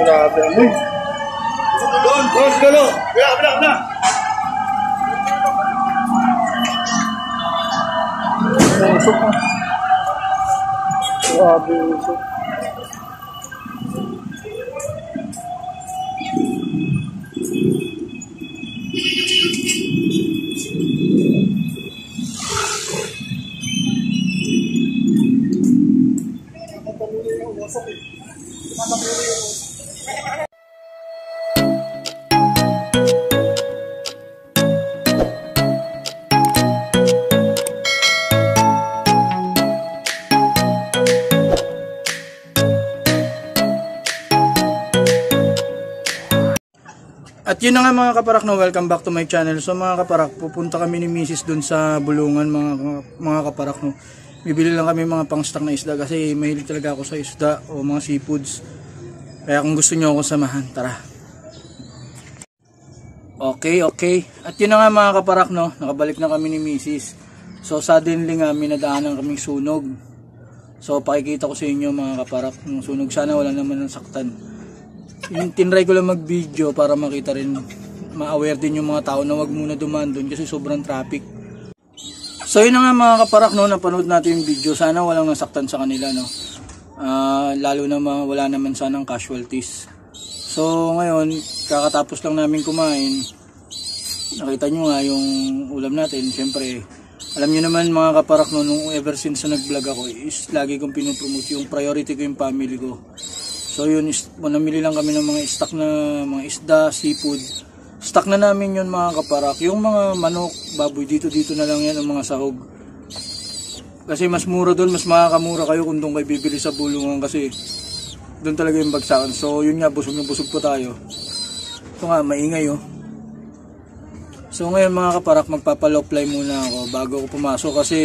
Grabe. Doon, dulo. Wala. Usok na. Grabe, usok. At yun na nga mga kaparak, no, welcome back to my channel. So mga kaparak, pupunta kami ni Mrs. dun sa Bulungan mga kaparak, no. Bibili lang kami mga pang-stock na isda kasi mahilig talaga ako sa isda o mga seafoods. Kaya kung gusto nyo ako samahan, tara. Okay. At yun na nga mga kaparak, no, nakabalik na kami ni Mrs. So suddenly nga minadaanan kaming sunog. So pakikita ko sa inyo mga kaparak ng sunog. Sana wala naman ng saktan. Yung tinry ko lang mag-video para makita rin, ma-aware din yung mga tao na wag muna dumaan doon kasi sobrang traffic. So yun na nga mga kaparak, no, napanood natin yung video. Sana walang nasaktan sa kanila, no. Lalo na wala naman sanang casualties. So ngayon, kakatapos lang namin kumain. Nakita nyo nga yung ulam natin. Siyempre, alam nyo naman mga kaparak, no, nung ever since na nag-vlog ako is lagi kong pinopromote yung priority ko yung family ko. So yun, namili lang kami ng mga stock na mga isda, seafood. Stock na namin yun mga kaparak. Yung mga manok, baboy, dito na lang yan ang mga sahog. Kasi mas mura doon, mas makakamura kayo kung doon kayo bibili sa Bulungan kasi doon talaga yung bagsakan. So yun nga, busog na busog po tayo. Ito nga, maingay oh. So ngayon mga kaparak, magpapaloply muna ako bago ako pumasok kasi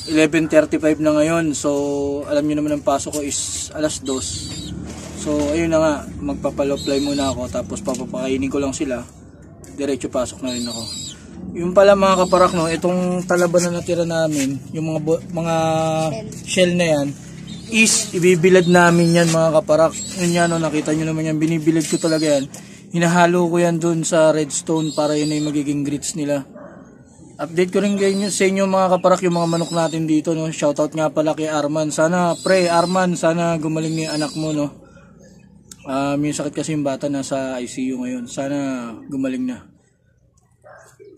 11:35 na ngayon. So alam niyo naman ang pasok ko is alas 2. So ayun na nga, magpapaloply muna ako tapos papapakainin ko lang sila. Diretso pasok na rin ako. Yung pala mga kaparak, no, itong talaba na natira namin, yung mga shell na yan is ibibilad namin yan mga kaparak. Yun yan, no, nakita nyo naman yan, binibilad ko talaga yan. Hinahalo ko yan dun sa redstone para yun ay magiging grits nila. Update ko rin kayo sa inyo mga kaparak yung mga manok natin dito, no. Shoutout nga pala kay Arman. Sana Arman, sana gumaling ni anak mo, no. May sakit kasi yung bata nasa ICU ngayon. Sana gumaling na.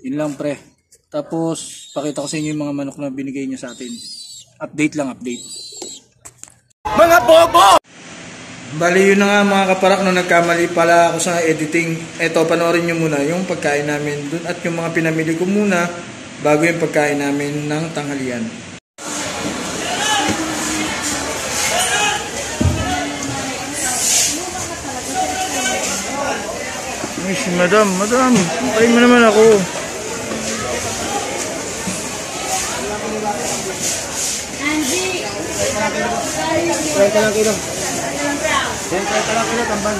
Yun lang pre. Tapos pakita ko sa inyo yung mga manok na binigay niya sa atin. Update. Mga bobo! Bali yun na nga mga kaparak, no, nagkamali pala ako sa editing. Eto, panoorin nyo muna yung pagkain namin dun at yung mga pinamili ko muna bago yung pagkain namin ng tanghalian. Ay, si madam, tayo mo naman ako. Angie! Try ka lang kilo. Try ka lang kilo, tambal.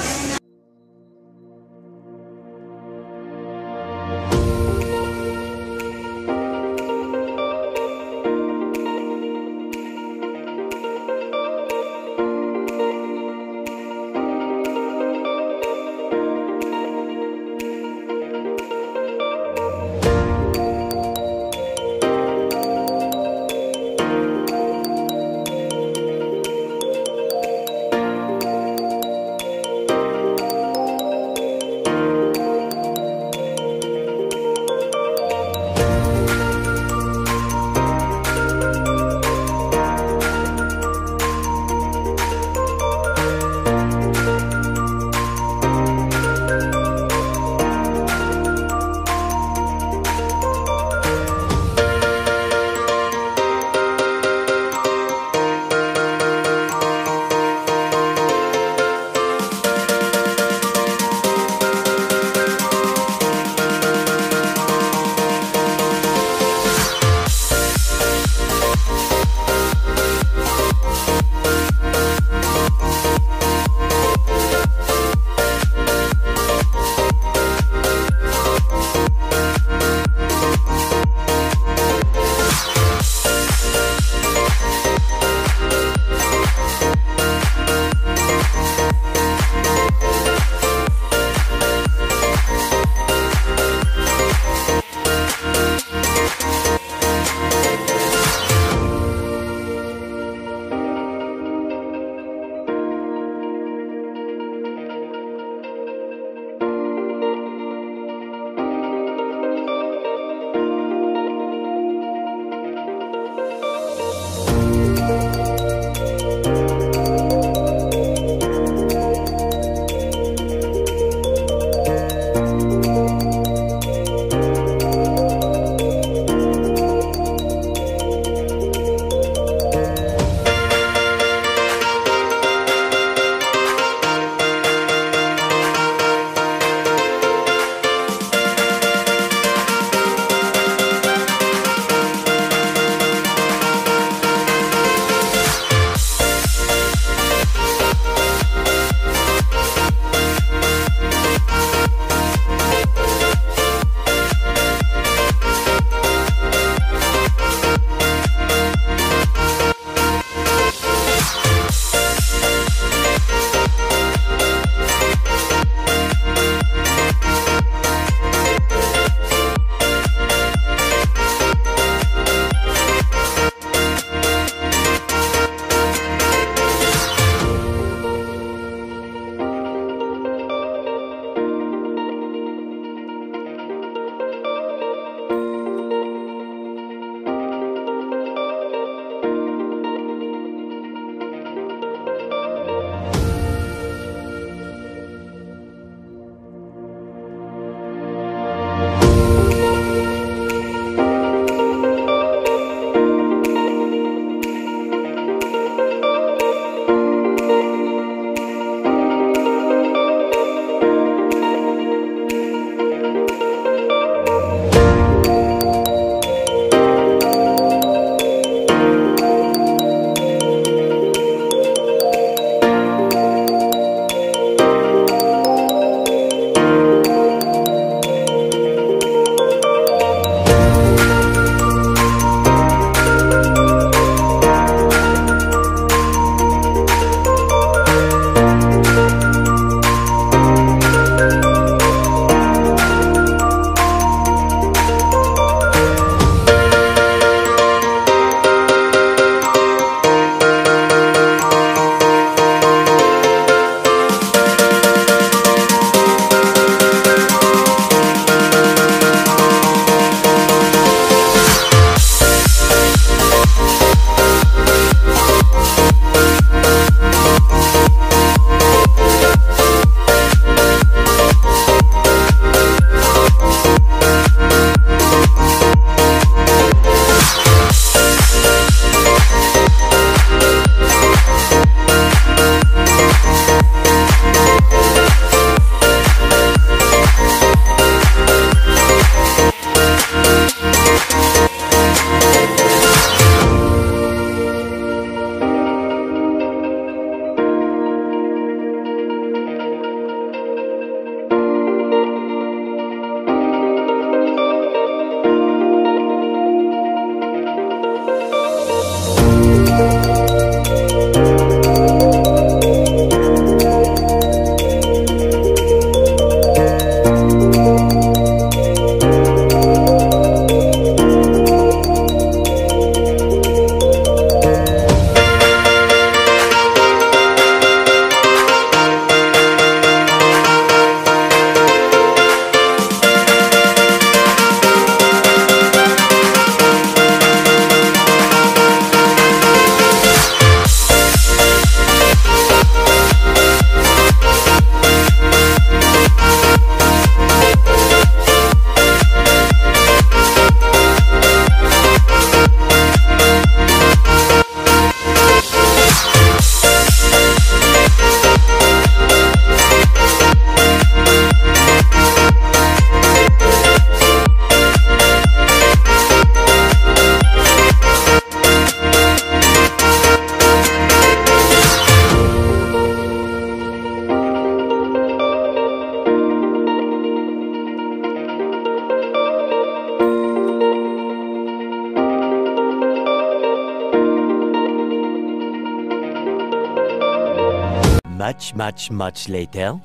much later.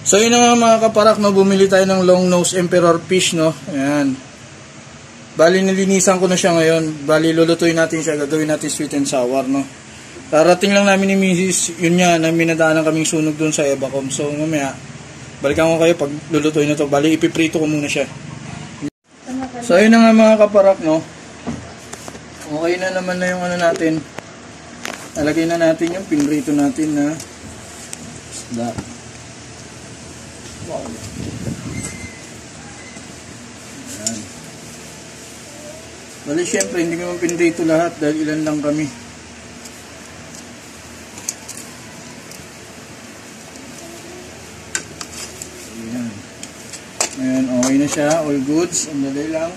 So yun na nga mga kaparak, no, bumili tayo ng long nose emperor fish, no. Ayan. Bali nilinisan ko na siya ngayon. Bali lulutuin natin siya, gagawin natin sweet and sour, no. Darating lang namin ni Mrs. Yun nga, na minadaanan kaming sunog doon sa Evacom. So mamaya, balikan ko kayo pag lulutuin na to. Bali ipiprito ko muna siya. So yun na nga mga kaparak, no. Okay na naman na yung ano natin. Nalagay na natin yung pinrito natin na isda. Wow. Ayan. Bali syempre hindi naman pinrito lahat dahil ilan lang kami. Ayan. Ayan, okay na siya. All goods. Ang dali lang.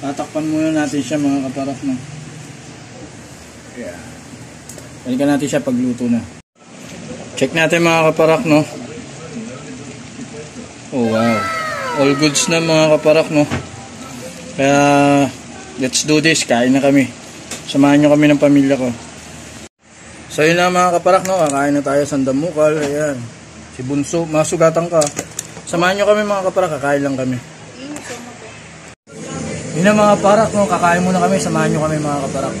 Tatakpan muna natin siya mga kaparak, no. Ayan. Balikan natin siya pagluto na. Check natin mga kaparak, no. Oh wow. All goods na mga kaparak, no. Kaya let's do this. Kain na kami. Samahan nyo kami ng pamilya ko. So yun na mga kaparak, no. Kakain na tayo sa Sandamukal. Ayan. Si Bunso. Masugatan ka. Samahan nyo kami mga kaparak. Kakain lang kami. Yun na mga kaparak, no. Kakain muna kami. Samahan nyo kami mga kaparak.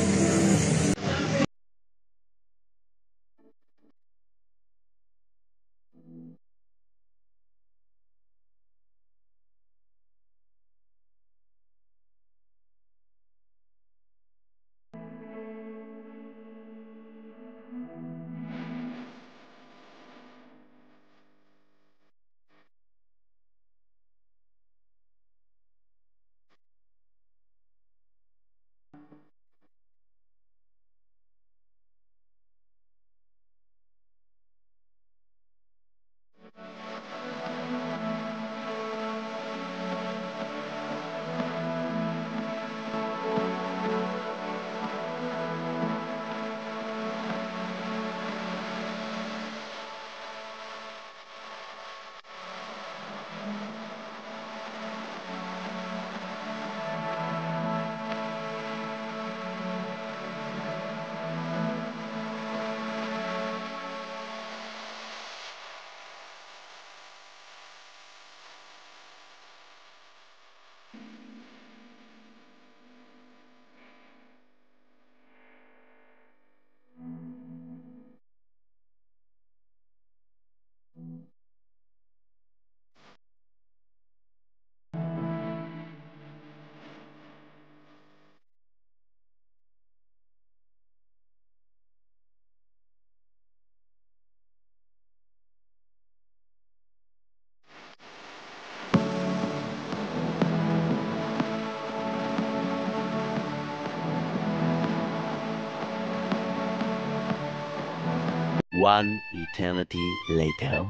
One eternity later.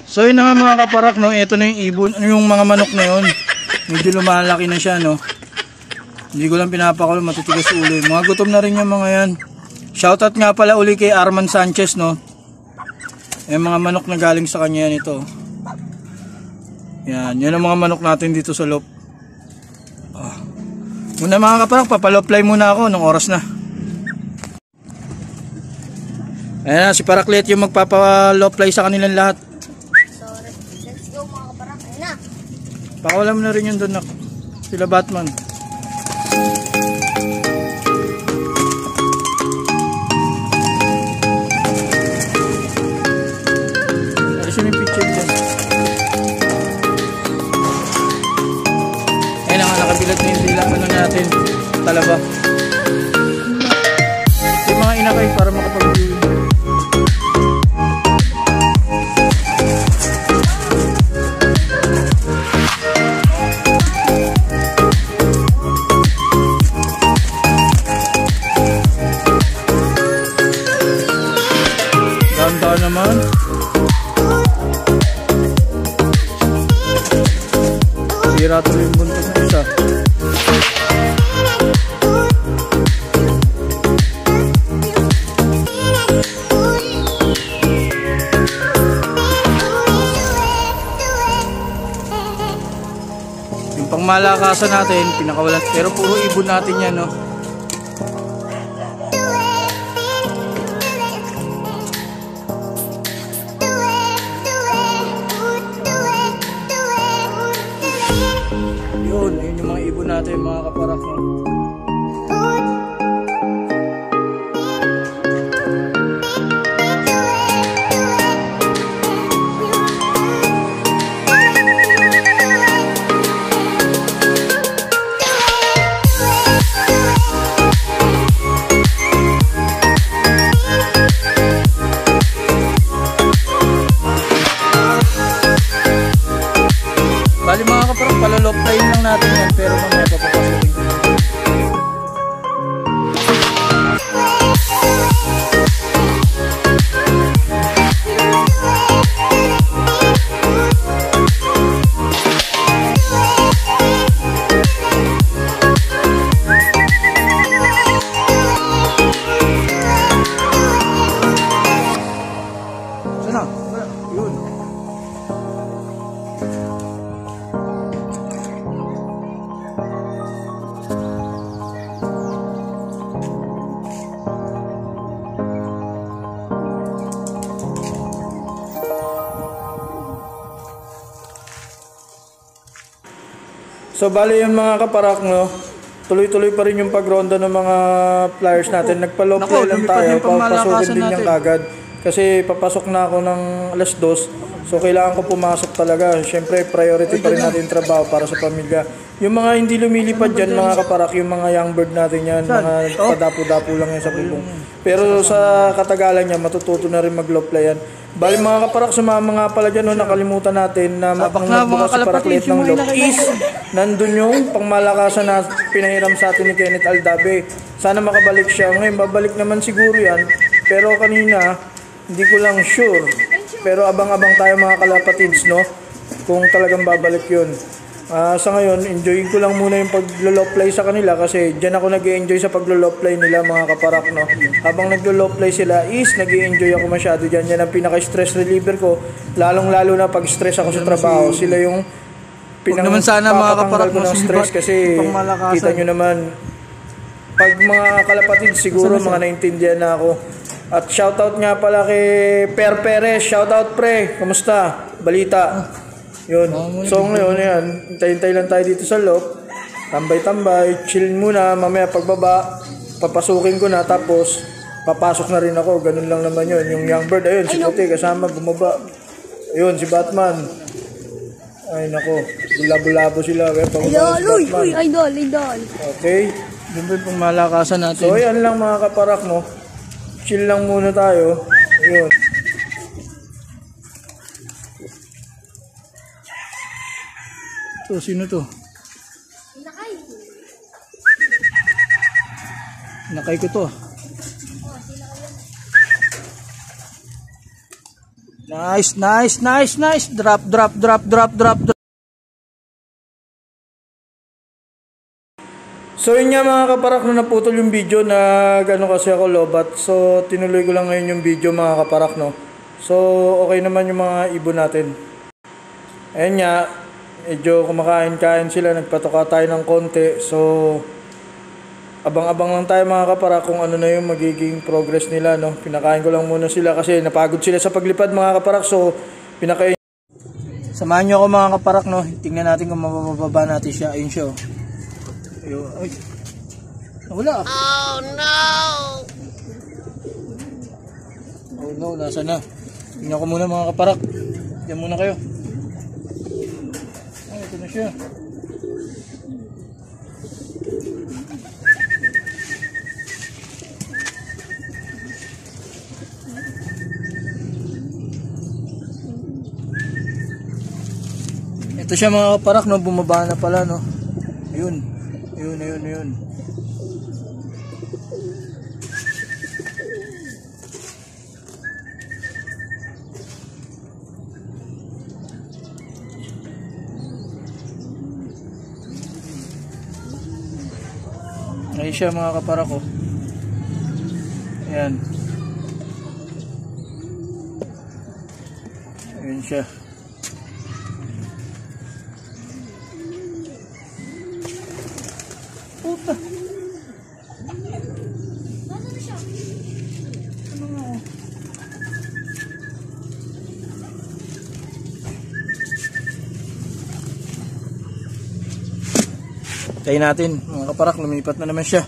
So yun na nga mga kaparak, no. Ito na yung ibon, yung mga manok na yun. Medyo lumalaki na siya, no. Hindi ko lang pinapakulo, matitigas ulo. Mga gutom na rin yung mga yan. Shoutout nga pala uli kay Arman Sanchez, no. Yung mga manok na galing sa kanya yan ito. Yan, yun ang mga manok natin dito sa loob. Muna mga kaparak, papaloplay muna ako ng oras na. Ayan na, si Paraklet yung magpapaloplay sa kanilang lahat. So, let's go mga kaparak. Ayan na. Pakawalan mo na rin yun doon, sila Batman. Alisin yung picture dyan. Ayan na nga, nakabilat na yung bilang ano natin, talaba. Yung mga inakay para makapag-view. Ganda naman. Sira tuloy yung buntot na isa. pamalakasan natin, pinakawalan. Pero puro ibon natin yan, no? Yun yung mga ibon natin, mga kaparak, no? Bali mga kaparang, palalop line lang natin yan, pero mamaya papapasukin. Sana, yun. So bali yung mga kaparak, no, tuloy-tuloy pa rin yung pagronda ng mga flyers natin. Nagpa-low play lang tayo, papasukin din yung kagad. Kasi papasok na ako ng alas 2, so kailangan ko pumasok talaga. Siyempre priority pa rin natin yung trabaho para sa pamilya. Yung mga hindi lumilipad dyan mga kaparak, yung mga young bird natin yan, mga padapo-dapo lang yan sa bubong. Pero sa katagalan niya, matututo na rin mag-low play yan. Bali mga kaparak, sumama nga pala dyan, no, nakalimutan natin na magbukas sa paraklet ng lock is nandun yung pangmalakasan na pinahiram sa atin ni Kenneth Aldabe. Sana makabalik siya. Ngayon, babalik naman siguro yan. Pero kanina, hindi ko lang sure. Pero abang-abang tayo mga kalapatids, no? Kung talagang babalik yun. Sa ngayon, enjoyin ko lang muna yung pag-low play sa kanila kasi dyan ako nag-i-enjoy sa pag-low play nila mga kaparak, no? Habang nag-low play sila is nag-i-enjoy ako masyado dyan. Yan ang pinaka-stress reliever ko. Lalong-lalo na pag-stress ako sa trabaho. Sila yung naman sana mga kaparak ko ng stress kasi kita nyo naman pag mga kalapatid siguro mga naintindihan na ako. At shoutout nga pala kay Per Perez. Shoutout pre, kamusta? Balita. Yun. So ngayon yan, hintay-hintay lang tayo dito sa loob. Tambay-tambay, chill muna. Mamaya pagbaba, papasukin ko na tapos papasok na rin ako. Ganun lang naman yun. Yung young bird, ayun, si Puti kasama bumaba. Ayun, si Batman. Ay nako, bulabo-labo sila. Idol. Okay. Yun po yung malakasan natin. So yan lang mga kaparak, no. Chill lang muna tayo. Ayun. So, sino to? Nakay ko to. Nice. Drop. So yun nga mga kaparak, na naputol yung video na gano'n kasi ako lobat. So tinuloy ko lang ngayon yung video mga kaparak, no. So okay naman yung mga ibon natin. Ayun nga, medyo kumakain-kain sila, nagpatoka tayo ng konti. So abang-abang lang tayo mga kaparak kung ano na yung magiging progress nila, no. Pinakain ko lang muna sila kasi napagod sila sa paglipad mga kaparak. So pinakain. Samahan nyo ako mga kaparak, no. Tingnan natin kung mabababa natin siya. Ayun siya, oh. Ayun. Ay. Wala. Oh no, nasa na. Tingnan ko muna mga kaparak. Diyan muna kayo. Ay, ito na siya. Ito siya mga kaparak, no, bumaba na pala, no. Ayun. Ayun siya mga kaparak ko. Ayan. Ayun siya. Puta. Tayo natin, mga kaparak, lumipat na naman siya.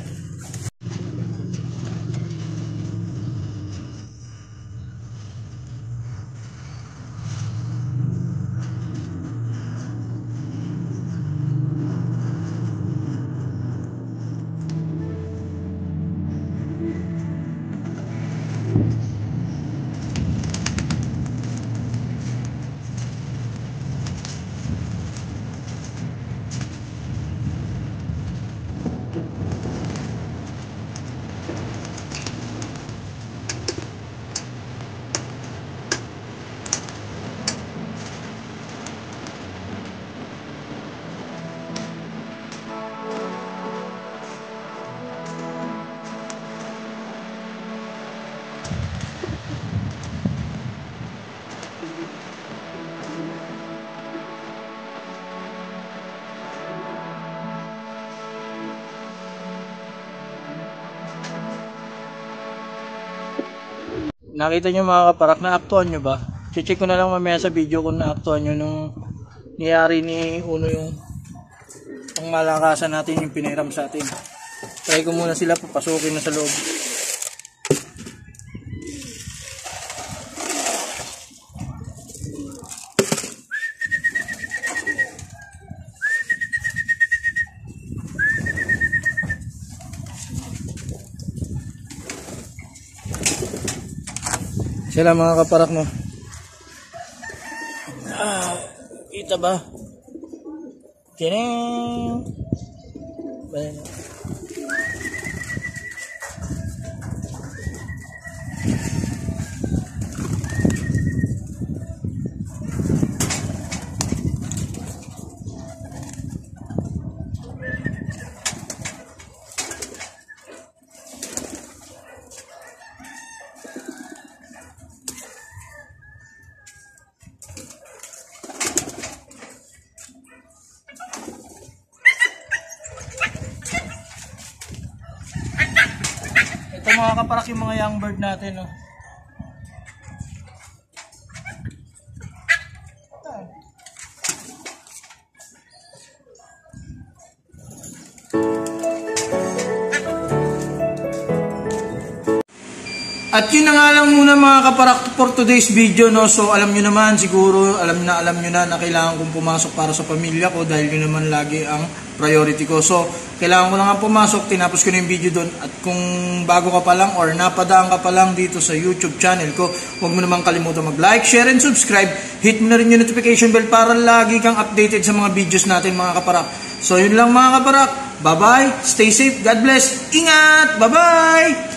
Nakita nyo mga kaparak, na-aktuhan nyo ba? Check ko na lang mamaya sa video kung na-aktuhan nyo nung niyari ni Uno yung pangmalakasan natin, yung piniram sa atin. Try ko muna sila, papasukin na sa loob. Sila mga kaparak, no? Kita ba? Tining! Ito mga kaparak, yung mga young bird natin, no? At yun na nga lang muna mga kaparak for today's video, no? So alam nyo naman, siguro alam nyo na kailangan kong pumasok para sa pamilya ko dahil yun naman lagi ang priority ko. So kailangan ko na nga pumasok, tinapos ko na yung video doon. At kung bago ka pa lang or napadaan ka pa lang dito sa YouTube channel ko, huwag mo naman kalimutan mag-like, share, and subscribe. Hit mo na rin yung notification bell para lagi kang updated sa mga videos natin mga kaparak. So yun lang mga kaparak, bye bye, stay safe, God bless, ingat, bye bye!